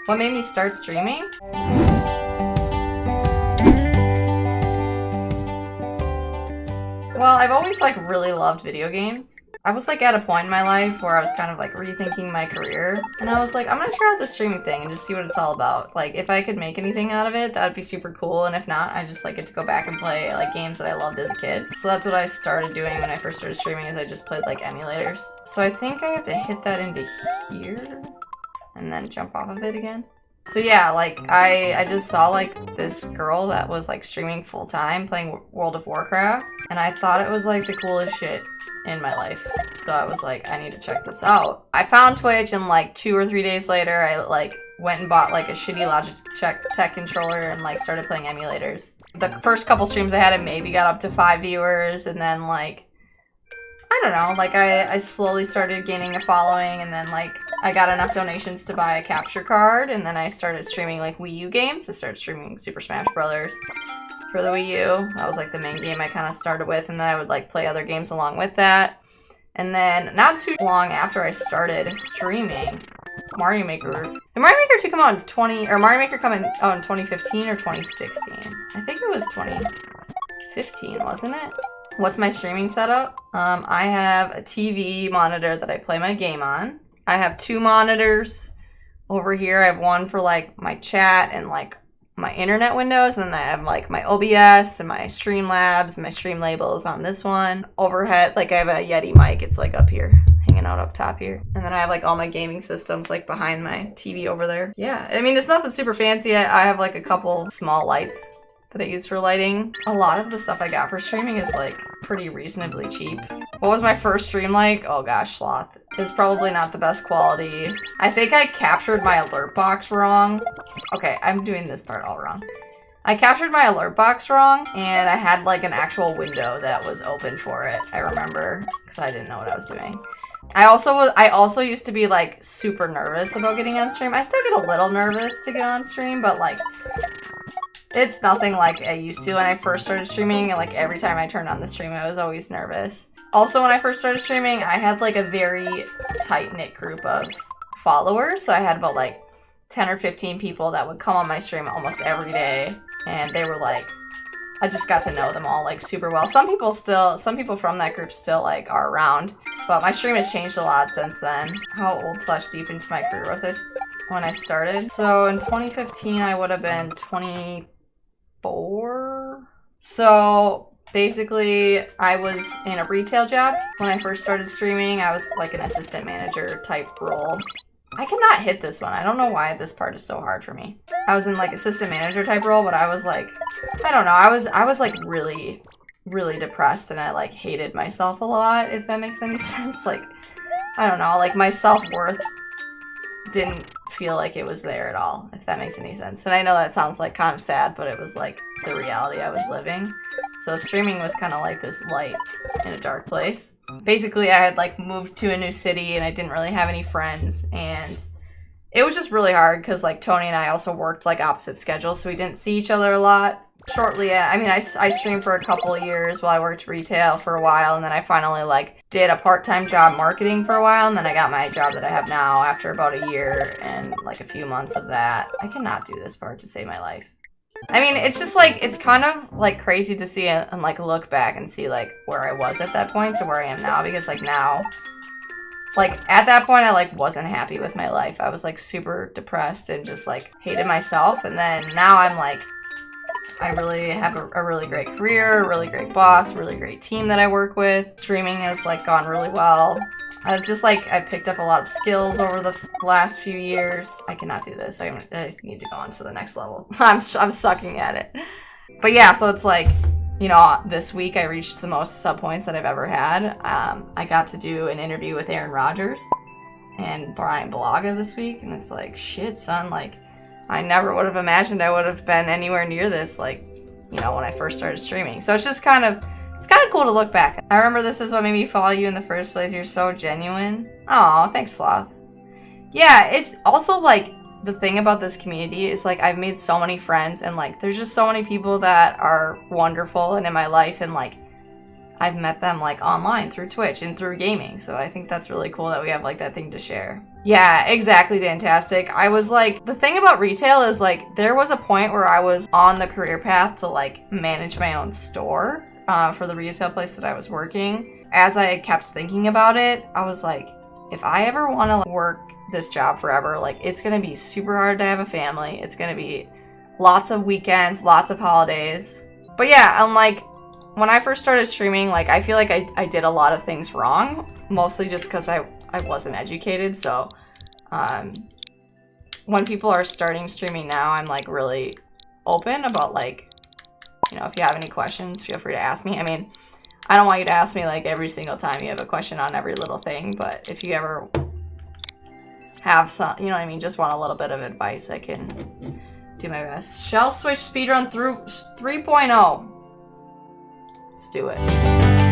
What made me start streaming? Well, I've always like really loved video games. I was like at a point in my life where I was kind of like rethinking my career, and I was like, I'm gonna try out this streaming thing and just see what it's all about. Like, if I could make anything out of it, that'd be super cool, and if not, I just like get to go back and play like games that I loved as a kid. So that's what I started doing when I first started streaming, is I just played like emulators. So I think I have to hit that into here and then jump off of it again. So yeah, like I just saw like this girl that was like streaming full time playing World of Warcraft, and I thought it was like the coolest shit in my life. So I was like, I need to check this out. I found Twitch, and like 2 or 3 days later, I like went and bought like a shitty Logitech tech controller and like started playing emulators. The first couple streams I had, I maybe got up to 5 viewers, and then like, I don't know, like I slowly started gaining a following, and then like I got enough donations to buy a capture card, and then I started streaming like Wii U games. I started streaming Super Smash Brothers for the Wii U. That was like the main game I kind of started with, and then I would like play other games along with that. And then not too long after I started streaming, Mario Maker. Did Mario Maker 2 come out in Mario Maker come out in 2015 or 2016? I think it was 2015, wasn't it? What's my streaming setup? I have a TV monitor that I play my game on. I have 2 monitors. Over here I have one for like my chat and like my internet windows, and then I have like my OBS and my Streamlabs and my stream labels on this one. Overhead, like I have a Yeti mic, it's like up here, hanging out up top here. And then I have like all my gaming systems like behind my TV over there. Yeah, I mean, it's nothing super fancy. I have like a couple small lights that I use for lighting. A lot of the stuff I got for streaming is like pretty reasonably cheap. What was my first stream like? Oh gosh, Sloth. It's probably not the best quality. I think I captured my alert box wrong. Okay, I'm doing this part all wrong. I captured my alert box wrong, and I had like an actual window that was open for it, I remember, because I didn't know what I was doing. I also used to be like super nervous about getting on stream. I still get a little nervous to get on stream, but like it's nothing like I used to when I first started streaming, and like every time I turned on the stream I was always nervous. Also, when I first started streaming, I had like a very tight-knit group of followers, so I had about like 10 or 15 people that would come on my stream almost every day, and they were like, I just got to know them all like super well. Some people from that group still like are around, but my stream has changed a lot since then. How old / deep into my career was I when I started? So in 2015, I would have been 24. So basically, I was in a retail job when I first started streaming. I was like an assistant manager type role. I cannot hit this one. I don't know why this part is so hard for me. I was in like assistant manager type role, but I was like, I don't know. I was like really, really depressed, and I like hated myself a lot, if that makes any sense. Like, I don't know, like my self-worth didn't feel like it was there at all, if that makes any sense. And I know that sounds like kind of sad, but it was like the reality I was living. So streaming was kind of like this light in a dark place. Basically, I had like moved to a new city, and I didn't really have any friends, and it was just really hard because like Tony and I also worked like opposite schedules, so we didn't see each other a lot. Shortly, I mean, I streamed for a couple of years while I worked retail for a while, and then I finally like did a part-time job marketing for a while, and then I got my job that I have now after about a year and like a few months of that. I cannot do this part to save my life. I mean, it's just like, it's kind of like crazy to see and like look back and see like where I was at that point to where I am now, because like now, like at that point I like wasn't happy with my life. I was like super depressed and just like hated myself, and then now I'm like, I really have a really great career, a really great boss, really great team that I work with. Streaming has like gone really well. I picked up a lot of skills over the last few years. I cannot do this. I need to go on to the next level. I'm sucking at it. But yeah, so it's like, you know, this week I reached the most sub points that I've ever had. I got to do an interview with Aaron Rodgers and Brian Balaga this week, and it's like, shit, son, like, I never would have imagined I would have been anywhere near this, like, you know, when I first started streaming. So it's just kind of cool to look back. I remember this is what made me follow you in the first place. You're so genuine. Aw, thanks, Sloth. Yeah, it's also, like, the thing about this community is, like, I've made so many friends, and, like, there's just so many people that are wonderful and in my life, and, like, I've met them like online through Twitch and through gaming. So I think that's really cool that we have like that thing to share. Yeah, exactly, fantastic. I was like, the thing about retail is like, there was a point where I was on the career path to like manage my own store for the retail place that I was working. As I kept thinking about it, I was like, if I ever want to work this job forever, like it's gonna be super hard to have a family. It's gonna be lots of weekends, lots of holidays. But yeah, and like when I first started streaming, like I feel like I did a lot of things wrong, mostly just because I wasn't educated. So when people are starting streaming now, I'm like really open about like, you know, if you have any questions, feel free to ask me. I mean, I don't want you to ask me like every single time you have a question on every little thing, but if you ever have some, you know what I mean, just want a little bit of advice, I can do my best. Shell switch speedrun through 3.0. Let's do it.